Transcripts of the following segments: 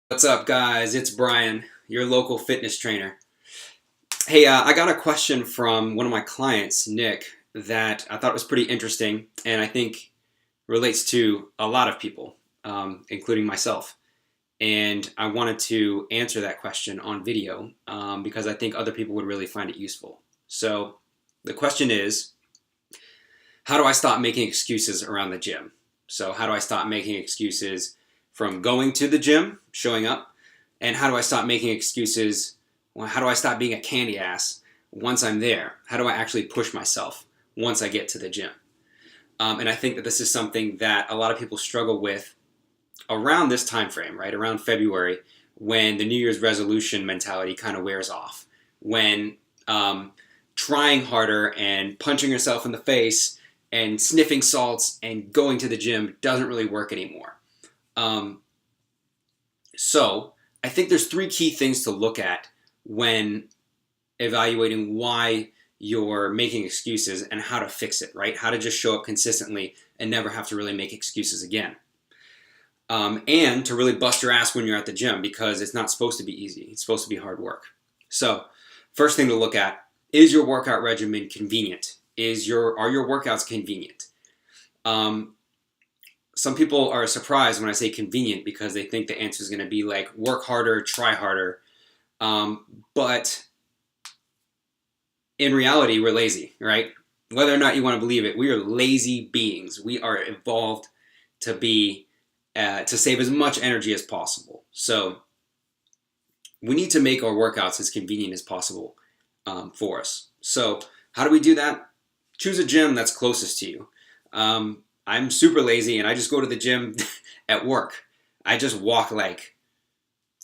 What's up, guys? It's Brian, your local fitness trainer. Hey, I got a question from one of my clients, Nick, that I thought was pretty interesting and I think relates to a lot of people, including myself. And I wanted to answer that question on video because I think other people would really find it useful. So the question is, how do I stop making excuses around the gym? So, how do I stop making excuses from going to the gym, showing up? And how do I stop making excuses? Well, how do I stop being a candy ass once I'm there? How do I actually push myself once I get to the gym? And I think that this is something that a lot of people struggle with around this time frame, right? Around February, when the New Year's resolution mentality kind of wears off. When trying harder and punching yourself in the face and sniffing salts and going to the gym doesn't really work anymore. Um, so I think there's three key things to look at when evaluating why you're making excuses and how to fix it, right? How to just show up consistently and never have to really make excuses again. And to really bust your ass when you're at the gym, because it's not supposed to be easy. It's supposed to be hard work. So first thing to look at, is your workout regimen convenient? Are your workouts convenient? Some people are surprised when I say convenient because they think the answer is going to be like work harder, try harder. But in reality, we're lazy, right? Whether or not you want to believe it, we are lazy beings. We are evolved to be to save as much energy as possible. So we need to make our workouts as convenient as possible for us. So how do we do that? Choose a gym that's closest to you. I'm super lazy and I just go to the gym at work. I just walk like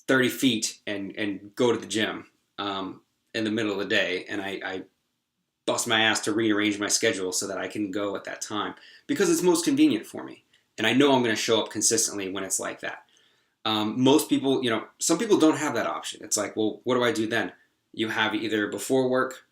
30 feet and go to the gym in the middle of the day, and I bust my ass to rearrange my schedule so that I can go at that time because it's most convenient for me. And I know I'm going to show up consistently when it's like that. Most people, some people don't have that option. It's like, well, what do I do then? You have either before work,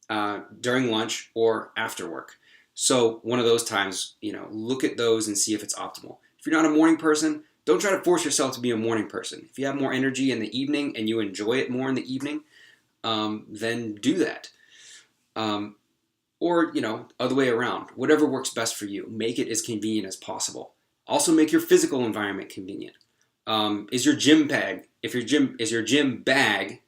during lunch, or after work. So one of those times, look at those and see if it's optimal. If you're not a morning person, don't try to force yourself to be a morning person. If you have more energy in the evening and you enjoy it more in the evening, then do that. Or, other way around. Whatever works best for you. Make it as convenient as possible. Also make your physical environment convenient. Is your gym bag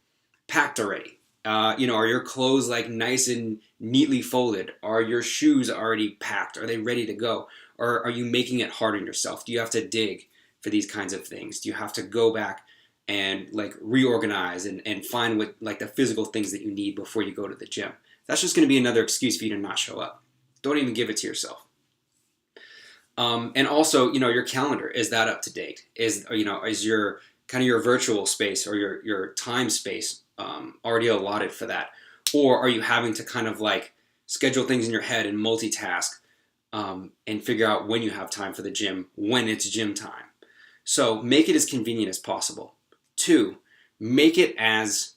packed already? Are your clothes like nice and neatly folded? Are your shoes already packed? Are they ready to go? Or are you making it hard on yourself? Do you have to dig for these kinds of things? Do you have to go back and like reorganize and find what like the physical things that you need before you go to the gym? That's just going to be another excuse for you to not show up. Don't even give it to yourself. And also, your calendar, is that up to date? Is your kind of your virtual space or your time space already allotted for that? Or are you having to kind of like schedule things in your head and multitask and figure out when you have time for the gym, when it's gym time? So make it as convenient as possible. 2, make it as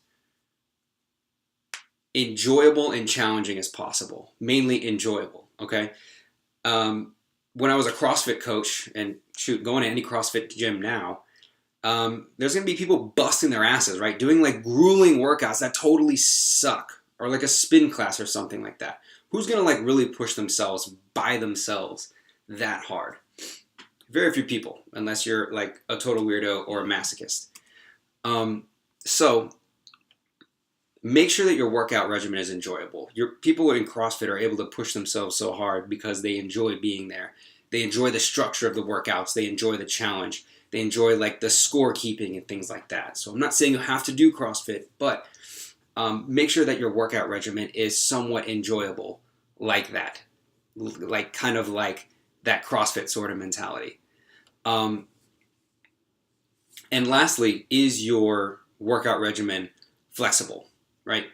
enjoyable and challenging as possible. Mainly enjoyable, okay? When I was a CrossFit coach, and going to any CrossFit gym now, there's going to be people busting their asses, right? Doing like grueling workouts that totally suck, or like a spin class or something like that. Who's going to like really push themselves by themselves that hard? Very few people, unless you're like a total weirdo or a masochist. So make sure that your workout regimen is enjoyable. Your people in CrossFit are able to push themselves so hard because they enjoy being there. They enjoy the structure of the workouts. They enjoy the challenge. They enjoy like the scorekeeping and things like that. So I'm not saying you have to do CrossFit, but make sure that your workout regimen is somewhat enjoyable like that. Like kind of like that CrossFit sort of mentality. And lastly, is your workout regimen flexible, right?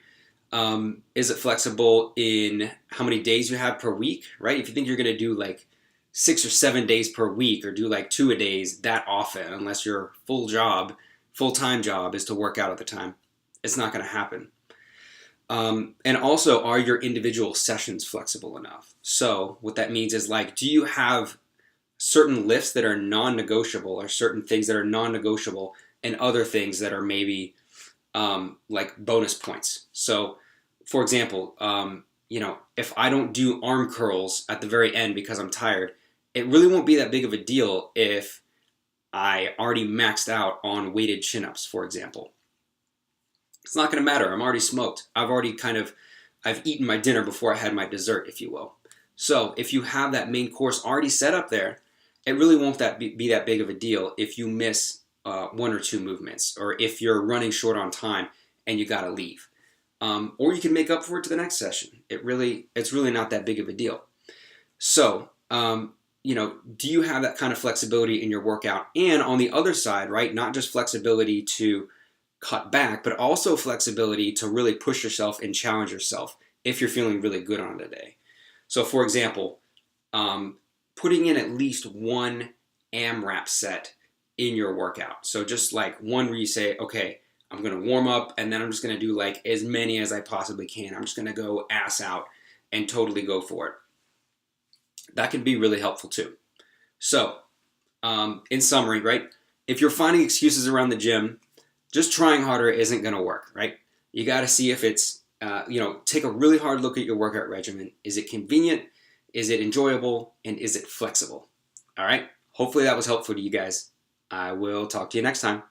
Is it flexible in how many days you have per week, right? If you think you're going to do like 6 or 7 days per week or do like 2 a days that often, unless your full-time job is to work out at the time, it's not going to happen. And also, are your individual sessions flexible enough? So what that means is like, do you have certain lifts that are non-negotiable or certain things that are non-negotiable and other things that are maybe like bonus points. So, for example, if I don't do arm curls at the very end because I'm tired, it really won't be that big of a deal if I already maxed out on weighted chin-ups, for example. It's not going to matter. I'm already smoked. I've eaten my dinner before I had my dessert, if you will. So if you have that main course already set up there, it really won't be that big of a deal if you miss one or two movements, or if you're running short on time and you got to leave. Or you can make up for it to the next session. It's really not that big of a deal. So, do you have that kind of flexibility in your workout? And on the other side, right, not just flexibility to cut back, but also flexibility to really push yourself and challenge yourself if you're feeling really good on the day. So, for example, putting in at least one AMRAP set in your workout. So just like one where you say, okay, I'm going to warm up and then I'm just going to do like as many as I possibly can. I'm just going to go ass out and totally go for it. That can be really helpful too. So, in summary, right, if you're finding excuses around the gym, just trying harder isn't going to work, right? You got to see if it's, take a really hard look at your workout regimen. Is it convenient? Is it enjoyable? And is it flexible? All right. Hopefully that was helpful to you guys. I will talk to you next time.